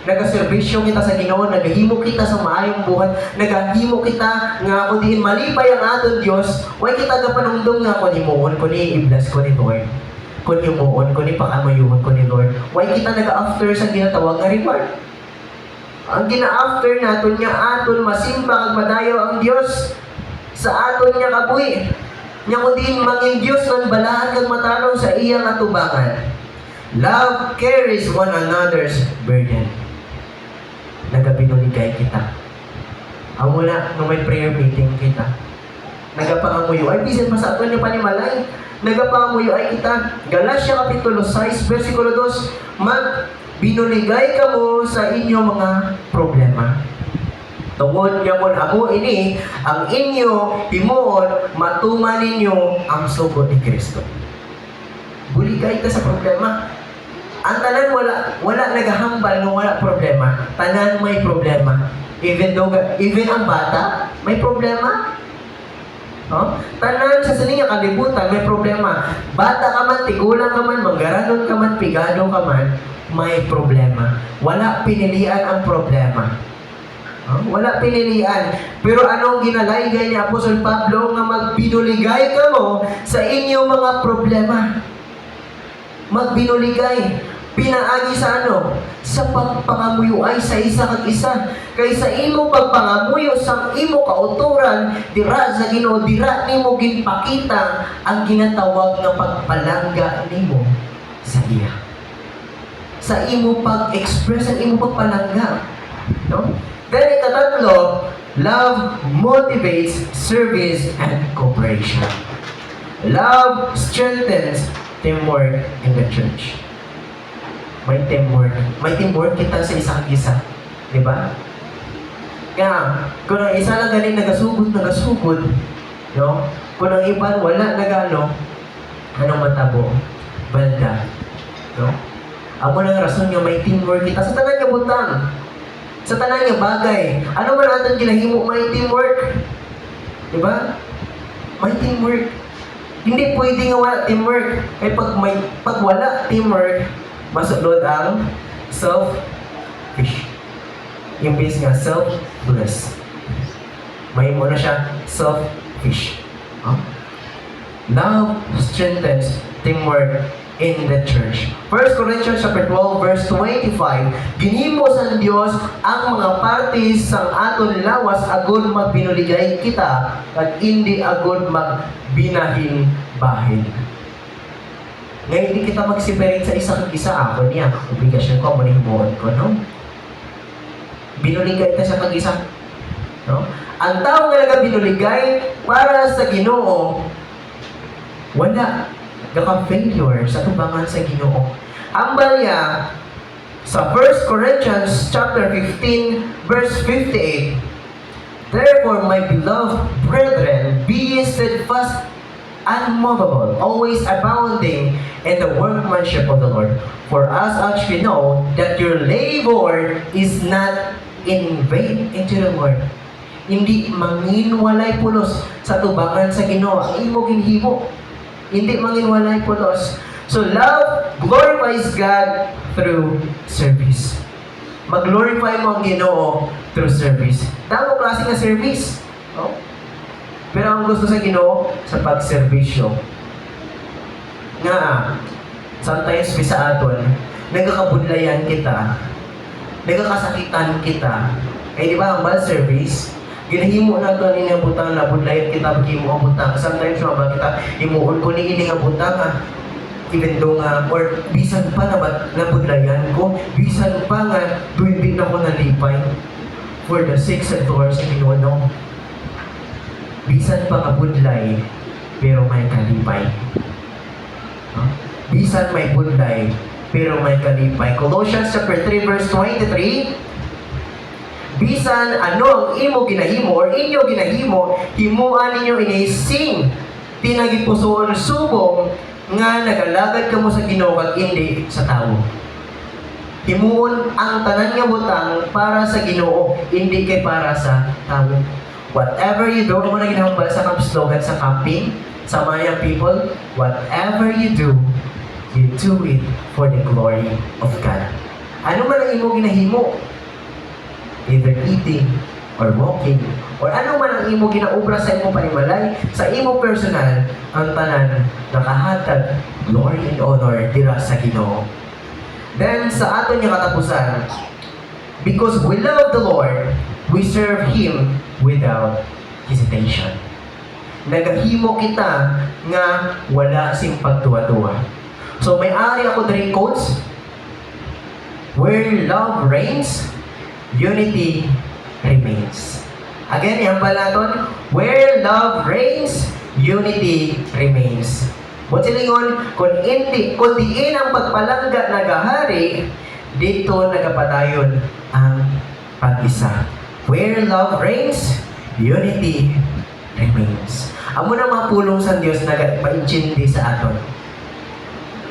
Nagaservisyo kita sa Ginoo, nagahimo kita sa maayong buhay, nagahimo kita nga kung diin malipay ang aton Dios, way kita gapanungdong nga kun himuon ko ni iblas ko ni Lord. Kun himuon ko ni pakamayuhon ko ni Lord. Way kita naga-after sa ginatawag nga reward. Ang gina-after naton nga aton masimba kag madayo ang Dios sa aton nga kabuhi. Nya kung diin mangin Dios ng balahan kag matarong sa iyang atubangan. Love carries one another's burden. Nagabinuligay kita. Amo na, nung may prayer meeting kita. Nagapangamuyo ay bisan pa sa ato niya panimalay. Nagapangamuyo ay kita. Galatia Kapitulo 6, versikulo 2. Binuligay ka mo sa inyong mga problema. Tungod niya mo amo ini, ang inyo himuon, matuman ninyo ang sugo ni Kristo. Buligay ka sa problema. Ang tanan wala nagahambal nung wala problema. Tanan may problema. Even ang bata, may problema. No? Tanan sa sininga kalibutan, may problema. Bata ka man, tigulang ka man, manggaranon ka man, pigado ka man, may problema. Wala pinilian ang problema. No? Wala pinilian. Pero anong ginalaygay ni Apostol Pablo nga magbinuligay ka mo sa inyong mga problema? Magbinuligay. Pinaagi sa ano? Sa pagpangamuyo ay sa isa kag isa. Kay sa imo pagpangamuyo sa imo kauturan, dira sa Ginoo, dira nimo ginpakita ang ginatawag nga pagpalangga nimo sa iya. Sa imo pag-express ang imo pagpalangga. No? Then ikatatlo, love motivates service and cooperation. Love strengthens teamwork in the church. May teamwork. May teamwork kita sa isang isa. Di ba? Kaya, kung ang isa lang galing nagasugod, no? Kung ang iban wala nagano, anong matabo? Balda. No? Amo lang rason nga may teamwork kita. Sa tanan nga butang. Sa tanan nga bagay. Ano man natin ginahimo, may teamwork. Di ba? May teamwork. Hindi pwede nga wala teamwork. Kaya pag wala teamwork, masulod ang selfish. Yung base nga, selfless. May mo na siya, selfish. Huh? Love strengthens teamwork in the church. 1 Corinthians chapter 12, verse 25, ginhimo sa Dios ang mga parties sang aton lawas agud magbinuligay kita at hindi agud magbinahin bahin. Ngayon, hindi kita mag-separate sa isang isa. Ako niya, obligasyon ko, manihimuon ko, no? Binuligay ka sa kag-isa. No? Ang tao nga binuligay para sa Ginoo, wala. Gaka-failure sa tubangan sa Ginoo. Ang balya, sa 1 Corinthians chapter 15, verse 58, therefore, my beloved brethren, be ye steadfast, unmovable, always abounding in the workmanship of the Lord. For as such we know that your labor is not in vain into the Lord. Hindi manginwalay pulos sa tubangan sa Ginoo ang imo ginhimo. Hindi manginwalay pulos. So love glorifies God through service. Mag-glorify mo ang Ginoo through service. Damo klase nga service. No? Pero ang gusto sa Ginoo, sa pagserbisyo. Nga, sometimes sa aton, nagkakabudlayan kita, nagkakasakitan kita. Eh di ba ang bad service, ginahimo na ito ni nga butang na budlayan kita, bagi mo ang butang. Sometimes mga kita, himuon ko ni ini nga butang even though nga, or bisan pa na budlayan ko, bisan pa nga, hindi na ko nalipay for the sake of doors sa Ginoo. Bisan pa kabudlay, pero may kalipay. Huh? Bisan may budlay, pero may kalipay. Colossians chapter 3, verse 23, bisan ano ang imo ginahimo or inyo ginahimo, himuan ninyo inising, tinagipusoon subong, nga nagalagad ka mo sa Ginoo kag hindi sa tao. Himuon ang tanan nga butang para sa Ginoo, hindi kay para sa tao. Whatever you do, mo na ginahambal sa camp slogan sa camping, sa Maya people, whatever you do it for the glory of God. Ano man ang imo ginahimo? Either eating or walking, or ano man ang imo ginaobra sa imo panimalay, sa imo personal, ang tanan nakahatag glory and honor dira sa Ginoo. Then sa aton nga katapusan, because we love the Lord, we serve Him without hesitation. Nagahimo kita nga wala sing pagtuwa-tuwa. So may ari ako diri quotes, where love reigns, unity remains. Again, yan pala naton, where love reigns, unity remains. Buti lingon, kung diin ang pagpalangga nagahari, dito nagapadayon ang pag-isa. Where love reigns, unity remains. Amo na mapulong sa Diyos na paintindi sa aton.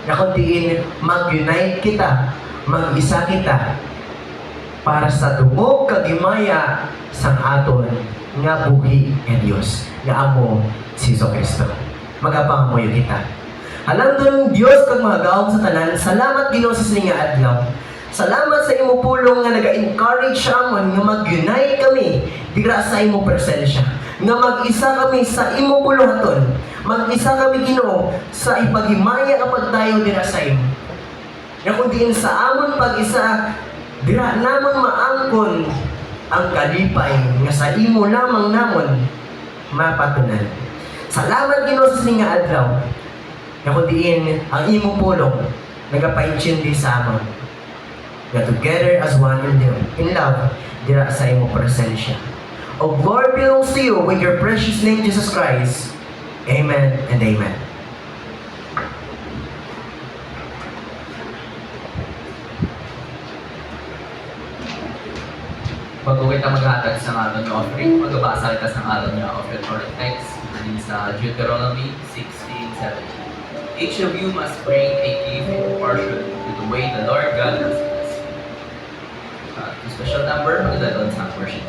Na kung diin mag-unite kita, mag-isa kita, para sa dungog kagimaya sang aton nga buhi ng Diyos, nga amo si Kristo. Magapangamoy kita. Alam doon Diyos kag mga gawom sa tanan, salamat Ginoo sa sininga adlaw. Salamat sa imo pulong nga naga-encourage siya amon nga mag-unite kami digra sa imo presensya. Nga mag-isa kami sa imo puluhaton. Mag-isa kami Ginoo sa ipaghimaya ang pagdayo dira sa imo. Nga kung diin sa amon pag-isa, dira namon maangkon ang kalipay nga sa imo lamang namon mapatunan. Salamat Ginoo sa sininga adlaw. Nga kung diin ang imo pulong nagapaintindi sa amon. Nga together as one in love dira sa imo presensya. O glory belongs to you with your precious name Jesus Christ. Amen and amen. Bago kita maghatag sa ngalan niya offering, magbabasa kita sa ngalan niya offering or text din sa Deuteronomy 16:17. Each of you must bring a gift in proportion to the way the Lord God has blessed you. To special number, magdadon sa worship.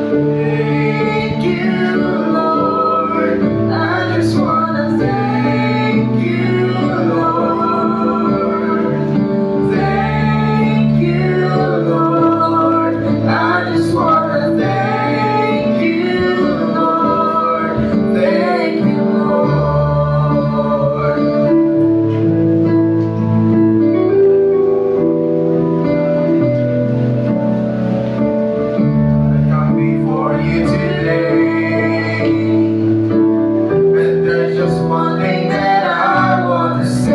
Thank you, Lord. I just wanna thank you, Lord. Thank you, Lord. I just wanna thank you, Lord. Thank you, Lord. I come before you today, and there's just one thing that I want to say.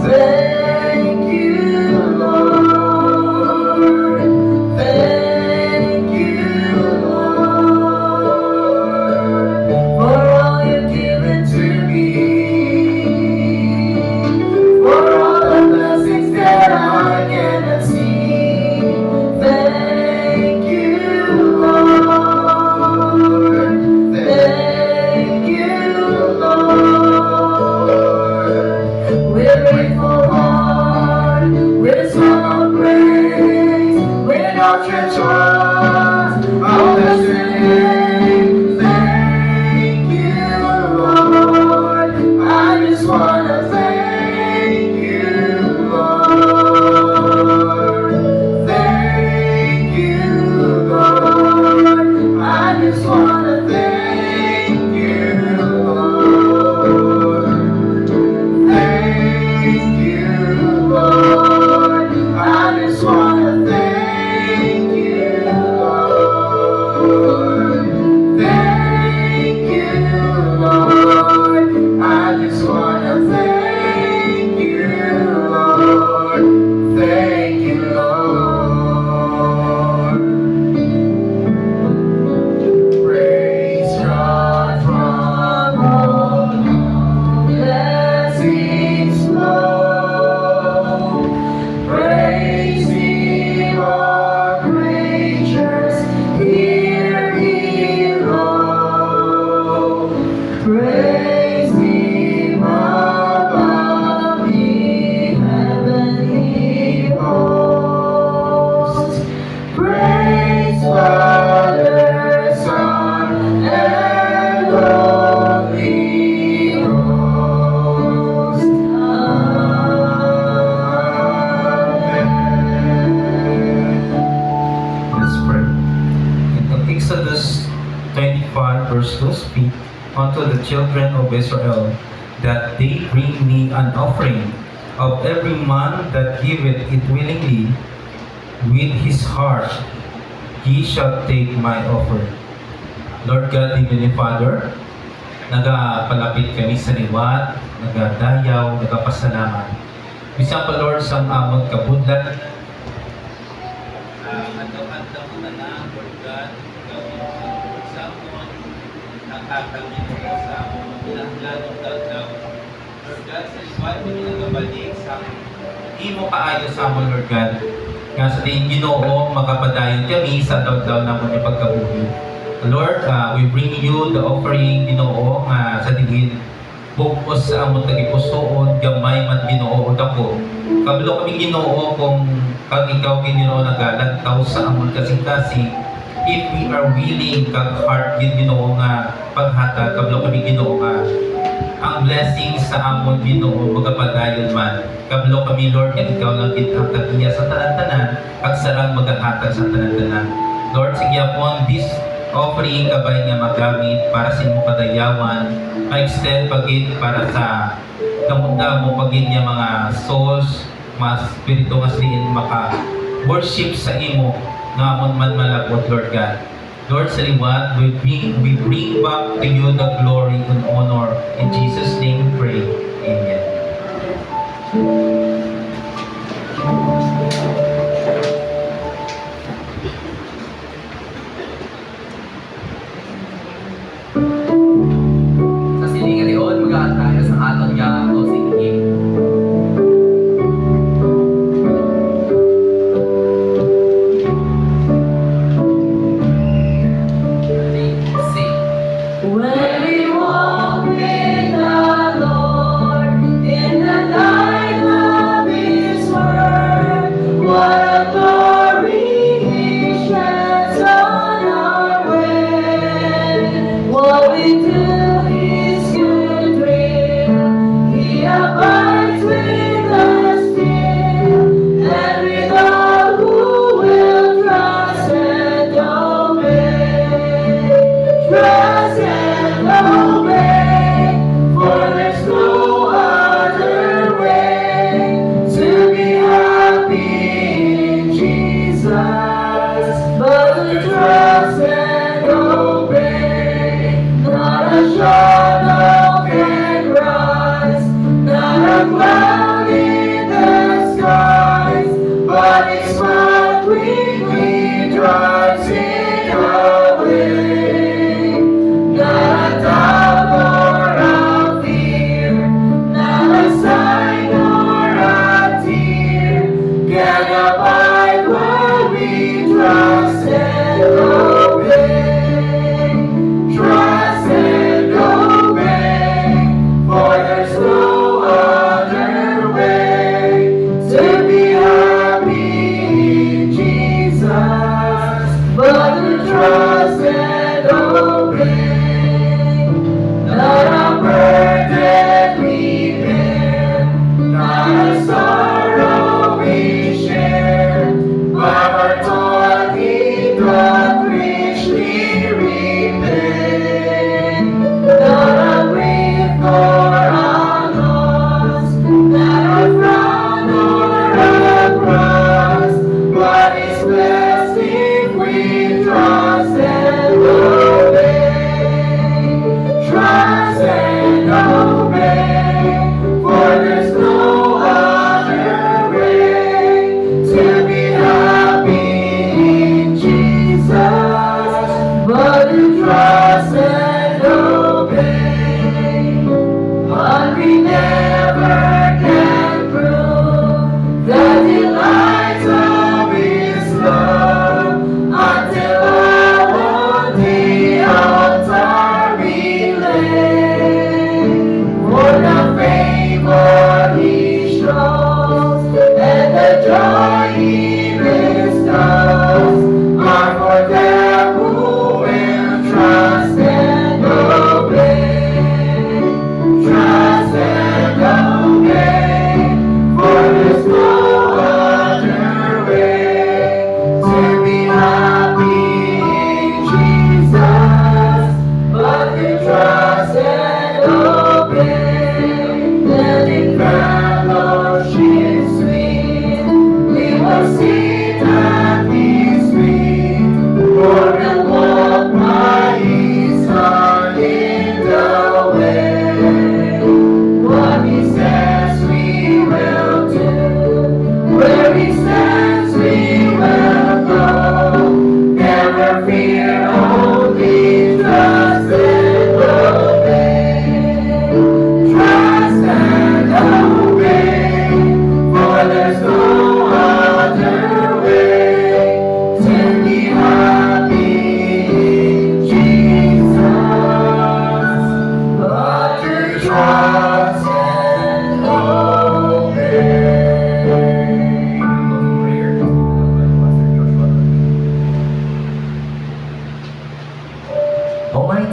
Thank you, Lord. Thank you, Lord, for all you've given to me, for all the blessings that I cannot see. Thank you, Lord. Thank you, Lord. We're grateful, Lord. With a song of praise, with our treasures, I'll bless your name. Thank you, Lord. I just wanna thank you, Lord. Thank you, Lord. I just wanna thank you, Lord. Thank you, Lord. I just wanna thank you, verse 2, speak unto the children of Israel, that they bring me an offering of every man that giveth it willingly with his heart, he shall take my offering. Lord God, Heavenly Father, nagapalapit kami sa liwat, nagadayaw, nagapasalamat. Bisa pa Lord sa amon kabudlat. Handa mo na na, Lord God, gawin sa amon, nakakagin ka sa amon, pinanglanong dadaw. Lord God, sa liwat mo nagabalik sa amon. Hindi mo kaayo sa amon, Lord God. Nga sa tingin Ginoo, makapadayon kami sa daw-daw namon yung pagkabuhi. Lord, we bring you the offering, Ginoo, nga sa tingin bukos sa amon tagipusoon, gamay man Ginoo dako. Kablo kami Ginoo kung kag ikaw Ginoo nagalantaw sa amon kasing-kasing. If we are willing kag heart Ginoo nga paghatag, kablo kami Ginoo nga ang blessing sa amon Ginoo magapadayon man. Kablo kami Lord nga ikaw lang gid ang kagiya sa tanan-tanan, kag sarang magahatag sa tanan-tanan. Lord, sige upon this offering kabay nga magamit para sa imong kadayawan, ma-extend pagid para sa damo pagid niya mga souls, mga spirito nga siliin maka-worship sa imo nga amon man malabot, Lord God. Lord, sa liwat, we bring back to you the glory and honor. In Jesus' name we pray. Amen. Sa silingan niyon, mag-aatayo sa aton nga closing hymn. Ready, sing. When we walk with the Lord in the light of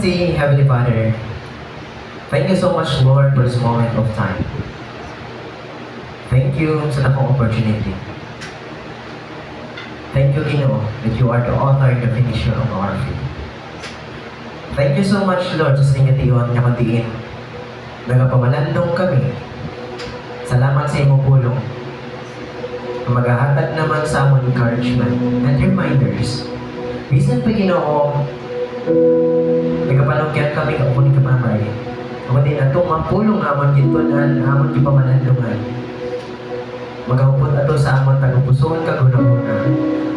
Almighty Heavenly Father, thank you so much, Lord, for this moment of time. Thank you sa nakong opportunity. Thank you, Ginoo, that you are the author and the finisher of our faith. Thank you so much, Lord, sa singatiyon na kundiin. Nagapamalandong kami. Salamat sa imo pulong. Maghahatag naman sa amon encouragement and reminders. Bisan pa, Ginoo, nagapanungkyan kami ang kuning kapamay. Ako din na itong mampulong amon gintunan, amon ipamalandungan. Magahupot ato sa amon tagupuson kaguna-guna.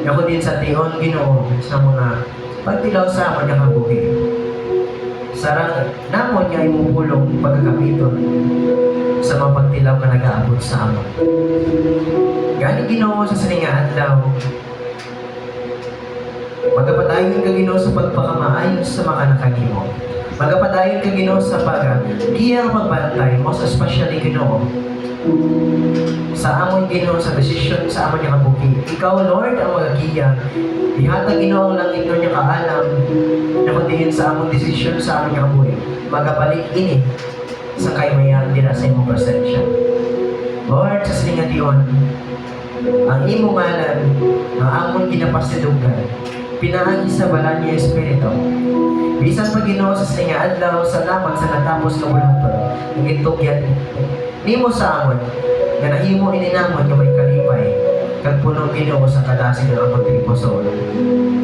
Ako din sa tion, Ginoo, sa mga pagtilaw sa amon nakabuhi. Sarang namon nga imong pulong pagkakamiton sa mga pagtilaw ka nag-aabot sa amon. Gani, Ginoo, sa saninga adlaw, magapadayon ka, Ginoo, sa pagpakamaayos sa mga anak kanimo. Magapadayon ka, Ginoo, sa pag-giyang pagbantay, most especially, Ginoo, sa amon, Ginoo, sa desisyon sa amon niya kabuki. Ikaw, Lord, ang magagiyang. Ihatag, Ginoo, ang langit nun niya kaalam na kundihin sa amon desisyon sa amon niya kabuhi. Magapalik ini sa kaymayan din sa imong presensya. Lord, sa siningatiyon, ang imong ngalan, ang amon ginapasidugan, pinaagi sa balan niya Espiritu. Bisan pa, Ginoo, sa singa adlaw, salamat sa natapos na bulaton, nagintugyan nimo sa amon, nga nahimo ininamon nga may kalipay, kag punong, Ginoo, sa kadasig ng amon triposol.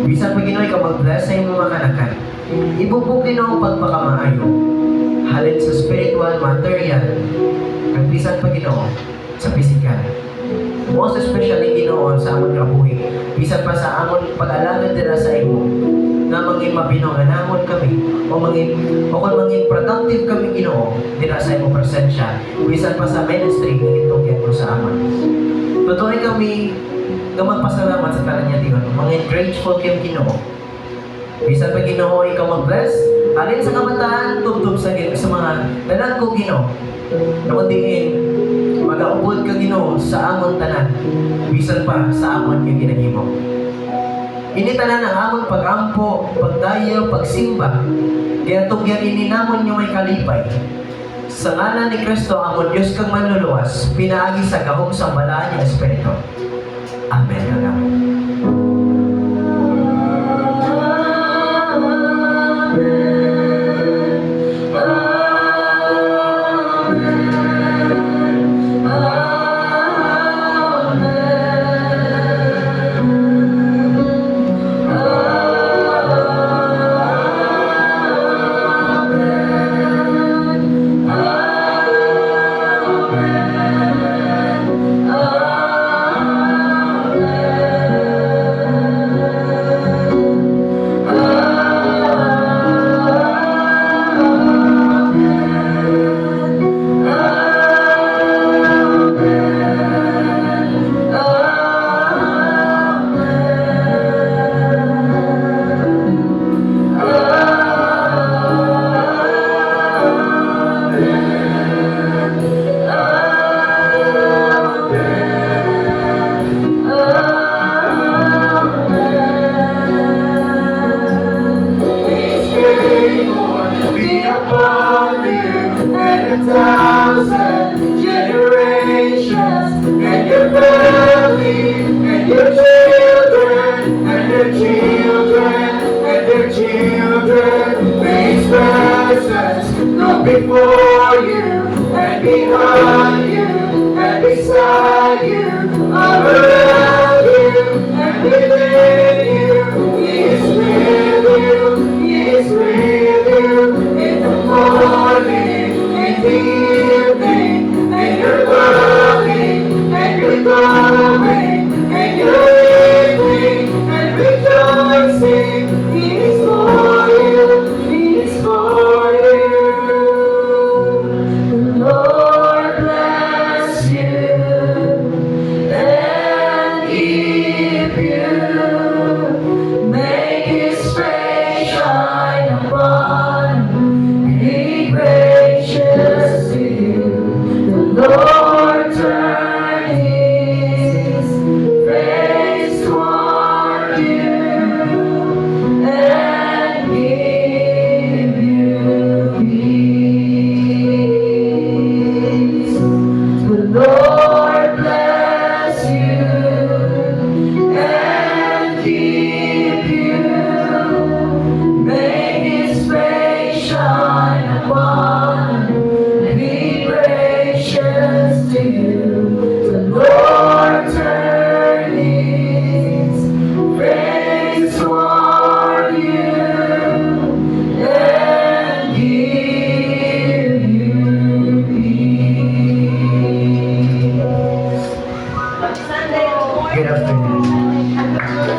Bisan pa, Ginoo, ikaw mag-bless sa imong mga kanakan. Ibubog, Ginoo, pagpakamaayo, halin sa spiritual, material, kag bisan pa, Ginoo, sa physical. Most especially, Ginoo, sa amon kabuhi. Bisan pa sa amon pag-alagad nila sa imo, na maging mabinonganamon kami, o kung maging productive kami, Ginoo, nila sa imo presensya. Bisan pa sa ministry, ng itugyan mo sa amon. Totoo kami nga magpasalamat sa tanan niya, Tion. Maging grateful kami, Ginoo. Bisan pa, Ginoo, ikaw mag-bless, alin sa kabataan, tubtub sa mga tanan ko, Ginoo. Nakundiin, mag-aubod ka, Ginoo, sa amon tanan, bisan pa sa amon nga ginahimo. Ini tanan ang amon pag-ampo, pagdayo, pagsimba, kaya tugyan ini namon nga may kalipay. Sa ngalan ni Kristo, amon Diyos kang manluluwas, pinaagi sa gahong sambalaan niya Espiritu. Amen. Amen.